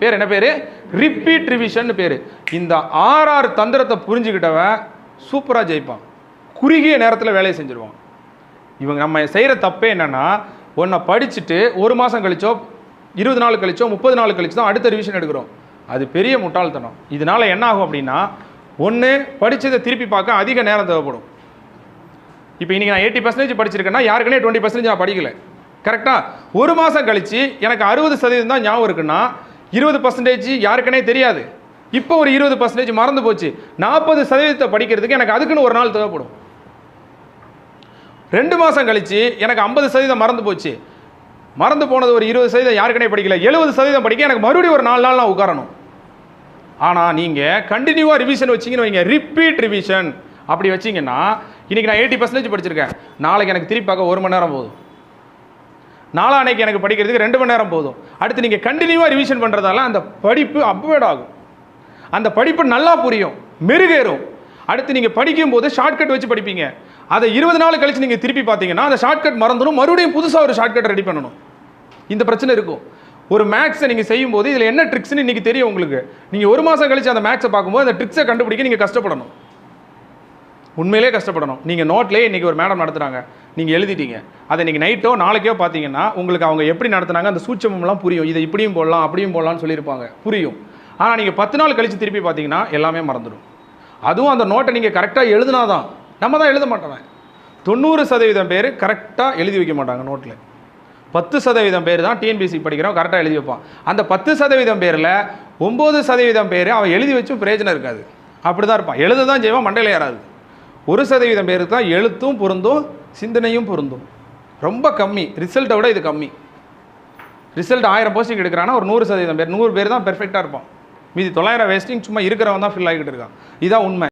பேர் என்ன பேர்? ரிப்பீட் ரிவிஷன் பேர். இந்த 6 தந்திரத்தை புரிஞ்சுக்கிட்டவன் சூப்பராக ஜெயிப்பான், குறுகிய நேரத்தில் வேலையை செஞ்சுருவான். இவங்க நம்ம செய்கிற தப்பே என்னென்னா, ஒன்றை படிச்சுட்டு 1 மாதம் கழிச்சோ 20 நாள் கழிச்சோ 30 நாள் கழிச்சு தான் அடுத்த ரிவிஷன் எடுக்கிறோம். அது பெரிய முட்டாள்தனம். இதனால் என்ன ஆகும் அப்படின்னா, ஒன்று படித்ததை திருப்பி பார்க்க அதிக நேரம் தேவைப்படும். இப்போ இன்றைக்கி நான் 80% படிச்சிருக்கேன்னா யாருக்குன்னே 20% நான் படிக்கலை. கரெக்டாக 1 மாதம் கழித்து எனக்கு 60% தான் ஞாபகம் இருக்குன்னா 20% யாருக்குன்னே தெரியாது. இப்போ ஒரு 20% மறந்து போச்சு. 40% படிக்கிறதுக்கு எனக்கு அதுக்குன்னு ஒரு நாள் தேவைப்படும். 2 மாதம் கழித்து எனக்கு 50% மறந்து போச்சு. மறந்து போனது ஒரு 20% யாருக்குன்னே படிக்கல. 70% படிக்க எனக்கு மறுபடியும் ஒரு 4 நாள் நான் உட்காரணும். ஆனால் நீங்கள் கண்டினியூவாக ரிவிஷன் வச்சிங்கன்னு வைங்க, ரிப்பீட் ரிவிஷன் அப்படி வச்சிங்கன்னா, இன்றைக்கி நான் 80% படிச்சிருக்கேன், நாளைக்கு எனக்கு திருப்பி பார்க்க 1 மணி நேரம் போதும், நாளான்னைக்கு எனக்கு படிக்கிறதுக்கு 2 மணி நேரம் போதும். அடுத்து நீங்கள் கண்டினியூவாக ரிவிஷன் பண்ணுறதால அந்த படிப்பு அப்கிரேட் ஆகும், அந்த படிப்பு நல்லா புரியும், மெருகேறும். அடுத்து நீங்கள் படிக்கும்போது ஷார்ட்கட் வச்சு படிப்பீங்க. அதை 20 நாள் கழிச்சு நீங்கள் திருப்பி பார்த்தீங்கன்னா அந்த ஷார்ட்கட் மறந்துடும், மறுபடியும் புதுசாக ஒரு ஷார்ட்கட் ரெடி பண்ணணும். இந்த பிரச்சனை இருக்கும். ஒரு மேக்ஸை நீங்கள் செய்யும்போது இதில் என்ன ட்ரிக்ஸ்னு இன்றைக்கி தெரியும் உங்களுக்கு. நீங்கள் 1 மாதம் கழிச்சு அந்த மேக்ஸை பார்க்கும்போது அந்த ட்ரிக்ஸை கண்டுபிடிக்க நீங்கள் கஷ்டப்படணும், உண்மையிலே கஷ்டப்படணும். நீங்கள் நோட்லேயே இன்றைக்கி ஒரு மேடம் நடத்துகிறாங்க, நீங்கள் எழுதிட்டீங்க, அதை நீங்கள் நைட்டோ நாளைக்கோ பார்த்தீங்கன்னா உங்களுக்கு அவங்க எப்படி நடத்துனாங்க அந்த சூட்சமெல்லாம் புரியும். இதை இப்படியும் போடலாம் அப்படியும் போடலாம்னு சொல்லியிருப்பாங்க, புரியும். ஆனால் நீங்கள் 10 நாள் கழித்து திருப்பி பார்த்தீங்கன்னா எல்லாமே மறந்துடும். அதுவும் அந்த நோட்டை நீங்கள் கரெக்டாக எழுதுனாதான். நம்ம தான் எழுத மாட்டோம். 90% பேர் கரெக்டாக எழுதி வைக்க மாட்டாங்க நோட்டில். 10% பேர் தான் டிஎன்பிசி படிக்கிறோம் கரெக்டாக எழுதி வைப்பான். அந்த 10% பேரில் 9% பேர் அவன் எழுதி வச்சும் பிரயோஜனம் இருக்காது, அப்படி தான் இருப்பான். எழுத தான் செய்வான், மண்டையில் ஏறாது. 1% பேருக்கு தான் எழுத்தும் பொருந்தும் சிந்தனையும் பொருந்தும். ரொம்ப கம்மி, ரிசல்ட்டை விட இது கம்மி. ரிசல்ட் 1000 போஸ்டிங் எடுக்கிறான்னா ஒரு 100% பேர், 100 பேர் தான் பெர்ஃபெக்டாக இருப்பான். மீதி 900 வேஸ்டிங் சும்மா இருக்கிறவன் தான் ஃபில் ஆகிக்கிட்டு இருக்கான். இதுதான் உண்மை.